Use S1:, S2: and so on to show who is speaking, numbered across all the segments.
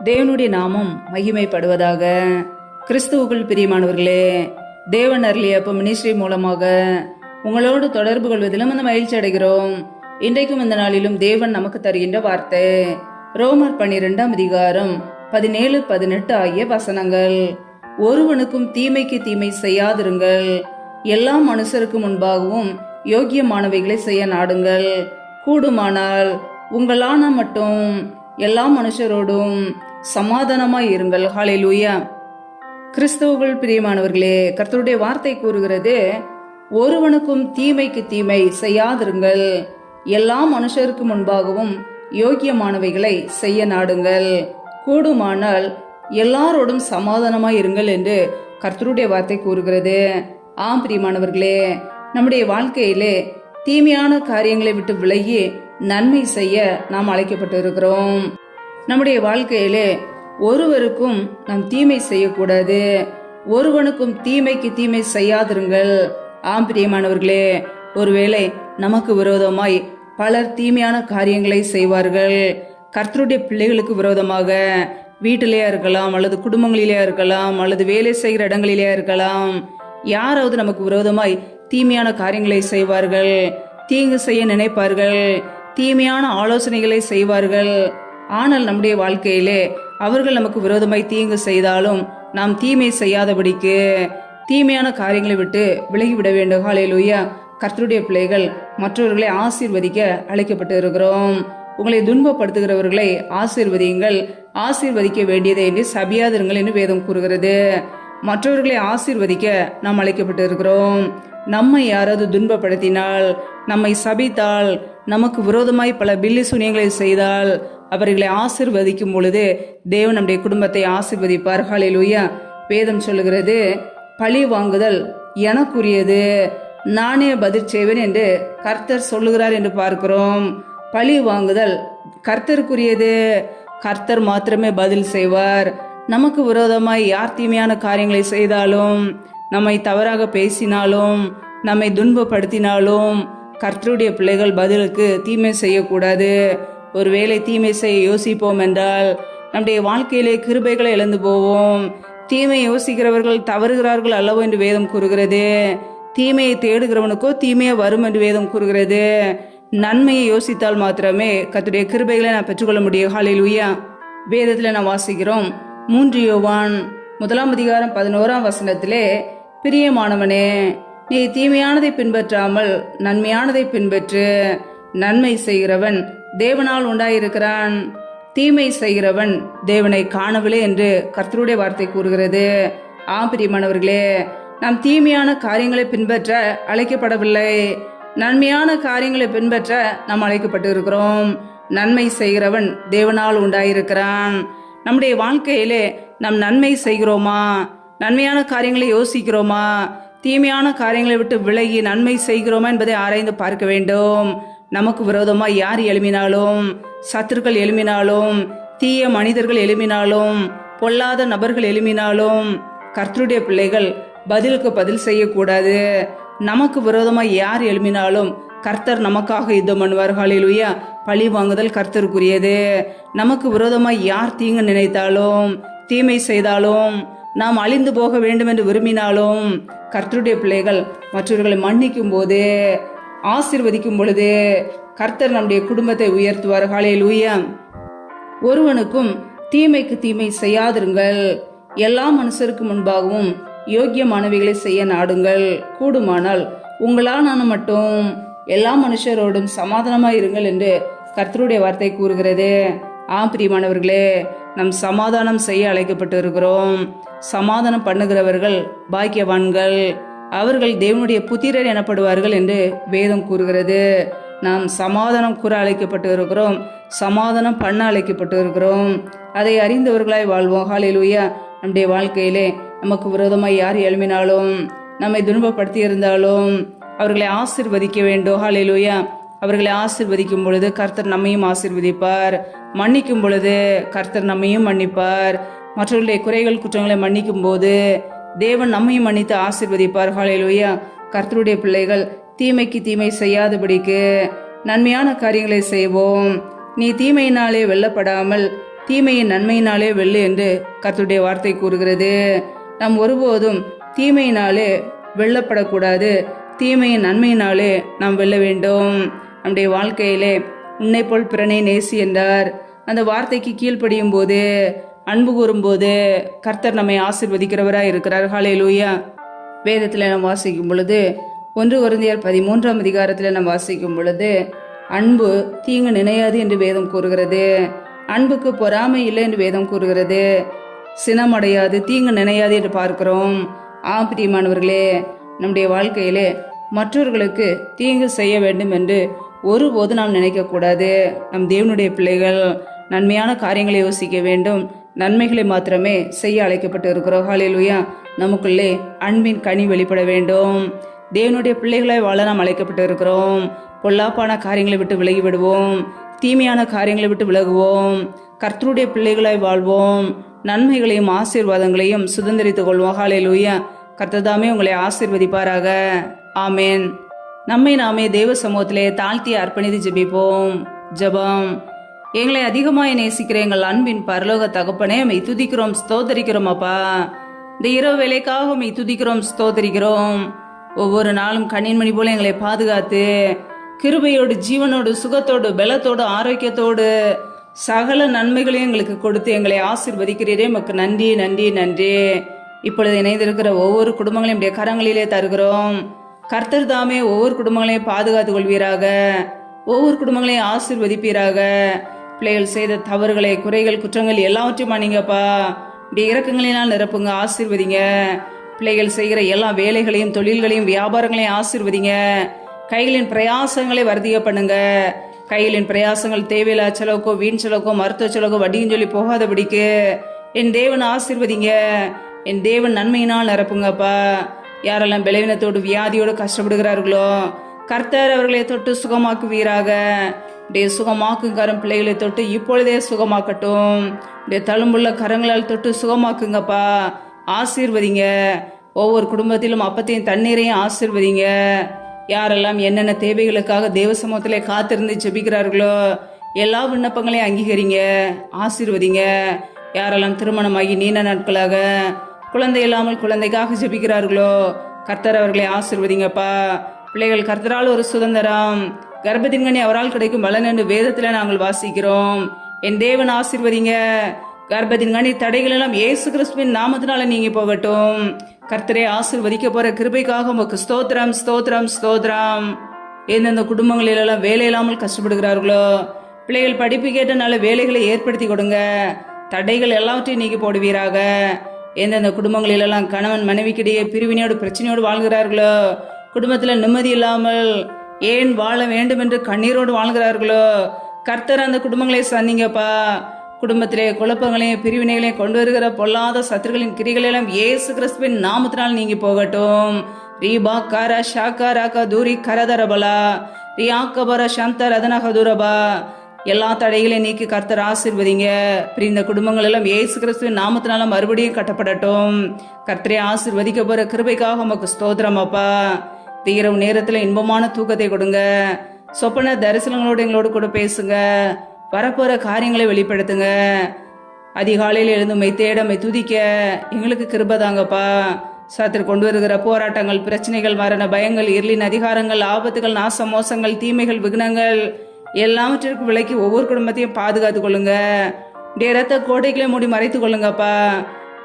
S1: தேவனுடைய நாமம் மகிமைப்படுவதாக. கிறிஸ்துவுக்குள் பிரியமானவர்களே, தேவன் அருளிய அப்ப மினிஸ்ட்ரி மூலமாக உங்களோடு தொடர்பு கொள்வதிலும் அந்த மகிழ்ச்சி அடைகிறோம். இன்றைக்கும் இந்த நாளிலும் தேவன் நமக்கு தருகின்ற வார்த்தை ரோமர் 12ஆம் அதிகாரம் 17-18 ஆகிய வசனங்கள். ஒருவனுக்கும் தீமைக்கு தீமை செய்யாதிருங்கள், எல்லா மனுஷருக்கு முன்பாகவும் யோக்கியமானவைகளை செய்ய நாடுங்கள். கூடுமானால் உங்களான மட்டும் எல்லா மனுஷரோடும் சமாதானமாய் இருங்கள். ஹல்லேலூயா. கிறிஸ்துவுக்குள் பிரியமானவர்களே, கர்த்தருடைய வார்த்தை கூறுகிறது, ஒருவனுக்கும் தீமைக்கு தீமை செய்யாதிருங்கள், எல்லா மனுஷருக்கு முன்பாகவும் யோக்கியமானவைகளை செய்ய நாடுங்கள். கூடுமானால் எல்லாரோடும் சமாதானமாய் இருங்கள் என்று கர்த்தருடைய வார்த்தை கூறுகிறது. ஆம் பிரியமானவர்களே, நம்முடைய வாழ்க்கையிலே தீமையான காரியங்களை விட்டு விலகி நன்மை செய்ய நாம் அழைக்கப்பட்டு இருக்கிறோம். நம்முடைய வாழ்க்கையிலே ஒருவருக்கும் நாம் தீமை செய்யக்கூடாது, ஒருவனுக்கும் தீமைக்கு தீமை செய்யாதிருங்கள். ஆம் பிரியமானவர்களே, ஒருவேளை நமக்கு விரோதமாய் பலர் தீமையான காரியங்களை செய்வார்கள். கர்த்தருடைய பிள்ளைகளுக்கு விரோதமாக வீட்டிலேயே இருக்கலாம், அல்லது குடும்பங்களிலே இருக்கலாம், அல்லது வேலை செய்கிற இடங்களிலே இருக்கலாம். யாராவது நமக்கு விரோதமாய் தீமையான காரியங்களை செய்வார்கள், தீங்கு செய்ய நினைப்பார்கள், தீமையான ஆலோசனைகளை செய்வார்கள். ஆனால் நம்முடைய வாழ்க்கையிலே அவர்கள் நமக்கு விரோதமாய் தீங்கு செய்தாலும் நாம் தீமை செய்யாதபடிக்கு தீமையான காரியங்களை விட்டு விலகிவிட வேண்டும். ஹல்லேலூயா. கர்த்தருடைய பிள்ளைகள் மற்றவர்களை ஆசீர்வதிக்க அழைக்கப்பட்டு இருக்கிறோம். உங்களை துன்பப்படுத்துகிறவர்களை ஆசீர்வதியுங்கள், ஆசீர்வதிக்க வேண்டியதை என்று சபியாதிருங்கள் என்று வேதம் கூறுகிறது. மற்றவர்களை ஆசீர்வதிக்க நாம் அழைக்கப்பட்டு இருக்கிறோம். நம்மை யாராவது துன்பப்படுத்தினால், நம்மை சபித்தால், நமக்கு விரோதமாய் பல பில்லி சூனியங்களை செய்தால் அவர்களை ஆசீர்வதிக்கும் பொழுது தேவன் நம்முடைய குடும்பத்தை ஆசீர்வதிப்பார். ஹல்லேலூயா. வேதம் சொல்லுகிறது, பழி வாங்குதல் எனக்குரியது, நானே பதில் செய்வேன் என்று கர்த்தர் சொல்லுகிறார் என்று பார்க்கிறோம். பழி வாங்குதல் கர்த்தருக்குரியது, கர்த்தர் மாத்திரமே பதில் செய்வார். நமக்கு விரோதமாய் யார் தீமையான காரியங்களை செய்தாலும், நம்மை தவறாக பேசினாலும், நம்மை துன்பப்படுத்தினாலும் கர்த்தருடைய பிள்ளைகள் பதிலுக்கு தீமை செய்யக்கூடாது. ஒருவேளை தீமை செய்ய யோசிப்போம் என்றால் நம்முடைய வாழ்க்கையிலே கிருபைகளை இழந்து போவோம். தீமை யோசிக்கிறவர்கள் தவறுகிறார்கள் அல்லவோ என்று வேதம் கூறுகிறது. தீமையை தேடுகிறவனுக்கோ தீமையை வரும் என்று வேதம் கூறுகிறது. நன்மையை யோசித்தால் மாத்திரமே கர்த்தருடைய கிருபைகளை நான் பெற்றுக்கொள்ள முடியும். ஹல்லேலூயா. வேதத்தில் நான் வாசிக்கிறோம், 3 யோவான் 1ஆம் அதிகாரம் 11ஆம் வசனத்திலே, பிரியமானவனே, நீ தீமையானதை பின்பற்றாமல் நன்மையானதை பின்பற்று. நன்மை செய்கிறவன் தேவனால் உண்டாயிருக்கிறான், தீமை செய்கிறவன் தேவனை காணவில்லை என்று கர்த்தருடைய வார்த்தை கூறுகிறது. ஆம் பிரியமானவர்களே, நாம் தீமையான காரியங்களை பின்பற்ற அழைக்கப்படவில்லை, நன்மையான காரியங்களை பின்பற்ற நாம் அழைக்கப்பட்டு இருக்கிறோம். நன்மை செய்கிறவன் தேவனால் உண்டாயிருக்கிறான். நம்முடைய வாழ்க்கையிலே நாம் நன்மை செய்கிறோமா? நன்மையான காரியங்களை யோசிக்கிறோமா? தீமையான காரியங்களை விட்டு விலகி நன்மை செய்கிறோமா என்பதை ஆராய்ந்து பார்க்க வேண்டும். நமக்கு விரோதமாக யார் எழுமினாலும், சத்துருக்கள் எழுமினாலும், தீய மனிதர்கள் எழுமினாலும், பொல்லாத நபர்கள் எழுமினாலும் கர்த்தருடைய பிள்ளைகள் பதிலுக்கு பதில் செய்யக்கூடாது. நமக்கு விரோதமாக யார் எழுமினாலும் கர்த்தர் நமக்காக யுத்தம் பண்ணுவார். ஹல்லேலூயா. பழி வாங்குதல் கர்த்தருக்குரியது. நமக்கு விரோதமாய் யார் தீங்கு நினைத்தாலும், தீமை செய்தாலும், நாம் அழிந்து போக வேண்டும் என்று விரும்பினாலும் கர்த்தருடைய பிள்ளைகள் மற்றவர்களை மன்னிக்கும் போது, ஆசீர்வதிக்கும் பொழுது கர்த்தர் நம்முடைய குடும்பத்தை உயர்த்துவார். ஹல்லேலூயா. ஒருவனுக்கும் தீமைக்கு தீமை செய்யாதிருங்கள், எல்லா மனுஷருக்கு முன்பாகவும் யோக்கியமானவைகளை செய்ய நாடுங்கள். கூடுமானால் உங்களான மட்டும் எல்லா மனுஷரோடும் சமாதானமாய் இருங்கள் என்று கர்த்தருடைய வார்த்தை கூறுகிறது. ஆம் பிரியமானவர்களே, நம் சமாதானம் செய்ய அழைக்கப்பட்டு இருக்கிறோம். சமாதானம் பண்ணுகிறவர்கள் பாக்கியவான்கள், அவர்கள் தேவனுடைய புத்திரர் எனப்படுவார்கள் என்று வேதம் கூறுகிறது. நாம் சமாதானம் கூற அழைக்கப்பட்டு இருக்கிறோம், சமாதானம் பண்ண அழைக்கப்பட்டு இருக்கிறோம். அதை அறிந்தவர்களாய் வாழ்வோம். ஹல்லேலூயா. நம்முடைய வாழ்க்கையிலே நமக்கு விரோதமாய் யார் எழுமினாலும், நம்மை துன்பப்படுத்தி இருந்தாலும் அவர்களை ஆசீர்வதிக்க வேண்டும். ஹல்லேலூயா. அவர்களை ஆசீர்வதிக்கும் பொழுது கர்த்தர் நம்மையும் ஆசீர்வதிப்பார். மன்னிக்கும் பொழுது கர்த்தர் நம்மையும் மன்னிப்பார். மற்றவர்களுடைய குறைகள் குற்றங்களை மன்னிக்கும் போது தேவன் நம்மையும் மன்னித்து ஆசீர்வதிப்பார். ஹல்லேலூயா. கர்த்தருடைய பிள்ளைகள் தீமைக்கு தீமை செய்யாதபடிக்கு நன்மையான காரியங்களை செய்வோம். நீ தீமையினாலே வெல்லப்படாமல் தீமையின் நன்மையினாலே வெல்லு என்று கர்த்தருடைய வார்த்தை கூறுகிறது. நாம் ஒருபோதும் தீமையினாலே வெல்லப்படக்கூடாது. தீமையின் நன்மையினாலே நாம் வெல்ல வேண்டும். நம்முடைய வாழ்க்கையிலே உன்னை போல் பிறனை நேசி என்றார். அந்த வார்த்தைக்கு கீழ்ப்படியும் போது, அன்பு கூறும்போது கர்த்தர் நம்மை ஆசீர்வதிக்கிறவராய் இருக்கிறார். ஹல்லேலூயா. வேதத்தில் நாம் வாசிக்கும் பொழுது 1 கொரிந்தியர் 13ஆம் அதிகாரத்தில் நாம் வாசிக்கும் பொழுது, அன்பு தீங்கு நினையாது என்று வேதம் கூறுகிறது. அன்புக்கு பொறாமை இல்லை என்று வேதம் கூறுகிறது. சினமடையாது, தீங்கு நினையாது என்று பார்க்கிறோம். பிரியமானவர்களே, நம்முடைய வாழ்க்கையிலே மற்றவர்களுக்கு தீங்கு செய்ய வேண்டும் என்று ஒருபோது நாம் நினைக்கக்கூடாது. நம் தேவனுடைய பிள்ளைகள் நன்மையான காரியங்களை யோசிக்க வேண்டும். நன்மைகளை மாத்திரமே செய்ய அழைக்கப்பட்டு இருக்கிறோம். ஹல்லேலூயா. நமக்குள்ளே அன்பின் கனி வெளிப்பட வேண்டும். தேவனுடைய பிள்ளைகளாய் வாழ நாம் அழைக்கப்பட்டு இருக்கிறோம். பொல்லாப்பான காரியங்களை விட்டு விலகி விடுவோம். தீமையான காரியங்களை விட்டு விலகுவோம். கர்த்தருடைய பிள்ளைகளாய் வாழ்வோம். நன்மைகளையும் ஆசீர்வாதங்களையும் சுதந்திரித்துக் கொள்வோம். ஹல்லேலூயா. கர்த்தர்தாமே உங்களை ஆசீர்வதிப்பாராக. ஆமேன். நம்மை நாமே தேவ சமூகத்திலே தாழ்த்தி அர்ப்பணித்து ஜெபிப்போம். ஜெபம். எங்களை அதிகமாய் நேசிக்கிற எங்கள் அன்பின் பரலோக தகப்பனே, மை துதிக்கிறோம், ஸ்தோத்தரிக்கிறோம். அப்பா, இந்த இரவு வேலைக்காக மை துதிக்கிறோம், ஸ்தோத்தரிக்கிறோம். ஒவ்வொரு நாளும் கண்ணின்மணி போல எங்களை பாதுகாத்து கிருபையோடு, ஜீவனோடு, சுகத்தோடு, பலத்தோடு, ஆரோக்கியத்தோடு சகல நன்மைகளையும் எங்களுக்கு கொடுத்து எங்களை ஆசீர்வதிக்கிறீரே. உமக்கு நன்றி, நன்றி, நன்றி. இப்பொழுது இணைந்திருக்கிற ஒவ்வொரு குடும்பங்களையும் உடைய கரங்களிலே தருகிறோம். கர்த்தர் தாமே ஒவ்வொரு குடும்பங்களையும் பாதுகாத்துக் கொள்வீராக. ஒவ்வொரு குடும்பங்களையும் ஆசீர்வதிப்பீராக. பிள்ளைகள் செய்த தவறுகளை, குறைகள், குற்றங்கள் எல்லாவற்றையும் நீங்கப்பா இப்படி இரக்கங்களினால் நிரப்புங்க, ஆசீர்வதிங்க. பிள்ளைகள் செய்கிற எல்லா வேலைகளையும், தொழில்களையும், வியாபாரங்களையும் ஆசீர்வதிங்க. கைகளின் பிரயாசங்களை வர்த்திக்க பண்ணுங்க. கைகளின் பிரயாசங்கள் தேவையில்லா செலவுக்கோ, வீண் செலவுக்கோ, மருத்துவ செலவுக்கோ, வட்டின்னு சொல்லி போகாதபடிக்கு என் தேவன் ஆசீர்வதிங்க. என் தேவன் நன்மையினால் நிரப்புங்கப்பா. யாரெல்லாம் பலவீனத்தோடு, வியாதியோடு கஷ்டப்படுகிறார்களோ, கர்த்தர் அவர்களை தொட்டு சுகமாக்குவீராக. உடைய சுகமாக்கும் கரம் பிள்ளைகளை தொட்டு இப்பொழுதே சுகமாக்கட்டும். உடைய தழும்புள்ள கரங்களால் தொட்டு சுகமாக்குங்கப்பா. ஆசீர்வதிங்க. ஒவ்வொரு குடும்பத்திலும் அப்பத்தையும் தண்ணீரையும் ஆசீர்வதிங்க. யாரெல்லாம் என்னென்ன தேவைகளுக்காக தேவ சமூகத்திலே காத்திருந்து ஜெபிக்கிறார்களோ எல்லா விண்ணப்பங்களையும் அங்கீகரிங்க, ஆசீர்வதிங்க. யாரெல்லாம் திருமணமாகி நீண்ட நாட்களாக குழந்தை இல்லாமல் குழந்தைக்காக ஜெபிக்கிறார்களோ கர்த்தர் அவர்களை ஆசீர்வதிங்கப்பா. பிள்ளைகள் கர்த்தரால் ஒரு சுதந்திரம், கர்ப்பத்தின் கனி அவரால் கிடைக்கும் பலன் என்று வேதத்தில் நாங்கள் வாசிக்கிறோம். என் தேவன் ஆசீர்வதிங்க. கர்ப்பத்தின் கனி தடைகள் எல்லாம் இயேசு கிறிஸ்துவின் நாமத்தினால நீங்க போகட்டும். கர்த்தரை ஆசீர்வதிக்க போற கிருபைக்காக உமக்கு ஸ்தோத்திரம், ஸ்தோத்திரம், ஸ்தோத்திரம். எந்தெந்த குடும்பங்களிலெல்லாம் வேலை இல்லாமல் கஷ்டப்படுகிறார்களோ பிள்ளைகள் படிப்பு கேட்ட நல்ல வேலைகளை ஏற்படுத்தி கொடுங்க. தடைகள் எல்லாவற்றையும் நீக்கி போடுவீராக. எந்தெந்த குடும்பங்களிலெல்லாம் கணவன் மனைவிக்கிடையே பிரிவினையோடு பிரச்சனையோடு வாழ்கிறார்களோ, குடும்பத்தில் நிம்மதி இல்லாமல் ஏன் வாழ வேண்டும் என்று கண்ணீரோடு வாழ்கிறார்களோ கர்த்தர் அந்த குடும்பங்களை சந்திங்கப்பா. குடும்பத்திலே குழப்பங்களையும் பிரிவினைகளையும் கொண்டு வருகிற பொல்லாத சத்துருகளின் கிரிகளெல்லாம் இயேசு கிறிஸ்துவின் நாமத்தினால் நீங்கி போகட்டும். ரீபா காரா ஷாக்கா ராக்கா தூரி கரதரபலா ரியாக்கபர சந்த ரதனகதுரபா. எல்லா தடைகளையும் நீக்கி கர்த்தர் ஆசீர்வதிங்க. பிரிந்த குடும்பங்கள் எல்லாம் இயேசு கிறிஸ்துவின் நாமத்தினால மறுபடியும் கட்டப்படட்டும். கர்த்தரை ஆசீர்வதிக்க போற கிருபைக்காக உமக்கு ஸ்தோத்திரம் அப்பா. இரவு நேரத்தில் இன்பமான தூக்கத்தை கொடுங்க. சொப்பன தரிசனங்களோடு எங்களோடு கூட பேசுங்க. வரப்போற காரியங்களை வெளிப்படுத்துங்க. அதிகாலையில் எழுந்து மை தேட, மை துதிக்க எங்களுக்கு கிருபை தாங்கப்பா. சாத்திர கொண்டு வருகிற போராட்டங்கள், பிரச்சனைகள், மரண பயங்கள், இருளின் அதிகாரங்கள், ஆபத்துகள், நாச மோசங்கள், தீமைகள், விக்னங்கள் எல்லாவற்றிற்கும் விலக்கி ஒவ்வொரு குடும்பத்தையும் பாதுகாத்து கொள்ளுங்க. இப்படிய ரத்த கோட்டைகளை மூடி மறைத்து கொள்ளுங்கப்பா.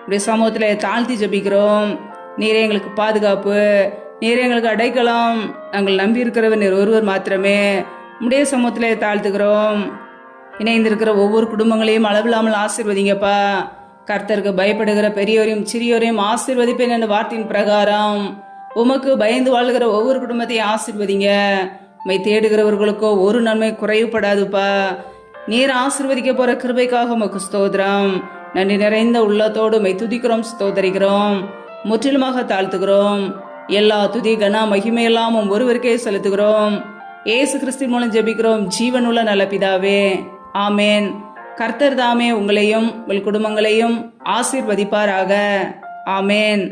S1: இப்படி சமூகத்துல தாழ்த்தி ஜபிக்கிறோம். நீரே எங்களுக்கு பாதுகாப்பு, நீரே எங்களுக்கு அடைக்கலம். நாங்கள் நம்பி இருக்கிறவர் நீர் ஒருவர் மாத்திரமே. உடைய சமூகத்திலே தாழ்த்துக்கிறோம். இணைந்திருக்கிற ஒவ்வொரு குடும்பங்களையும் அளவில்லாமல் ஆசீர்வதிங்கப்பா. கர்த்தருக்கு பயப்படுகிற பெரியோரையும் சிறியோரையும் ஆசீர்வதிப்பேன் என்ற வார்த்தையின் பிரகாரம் உமக்கு பயந்து வாழ்கிற ஒவ்வொரு குடும்பத்தையும் ஆசீர்வதிங்க. மை தேடுகிறவர்களுக்கோ ஒரு நன்மை குறைவுபடாதுப்பா. நீர் ஆசீர்வதிக்க போற கிருபைக்காக உமக்கு ஸ்தோத்திரம். நன்றி நிறைந்த உள்ளத்தோடு மை துதிக்கிறோம், ஸ்தோத்தரிக்கிறோம், முற்றிலுமாக தாழ்த்துகிறோம். எல்லா துதி கன மகிமையெல்லாம் ஒருவருக்கே செலுத்துகிறோம். இயேசு கிறிஸ்து மூலம் ஜெபிக்கிறோம் ஜீவனுள்ள நல்ல பிதாவே, ஆமேன். கர்த்தர் தாமே உங்களையும் உங்கள் குடும்பங்களையும் ஆசீர்வதிப்பாராக. ஆமேன்.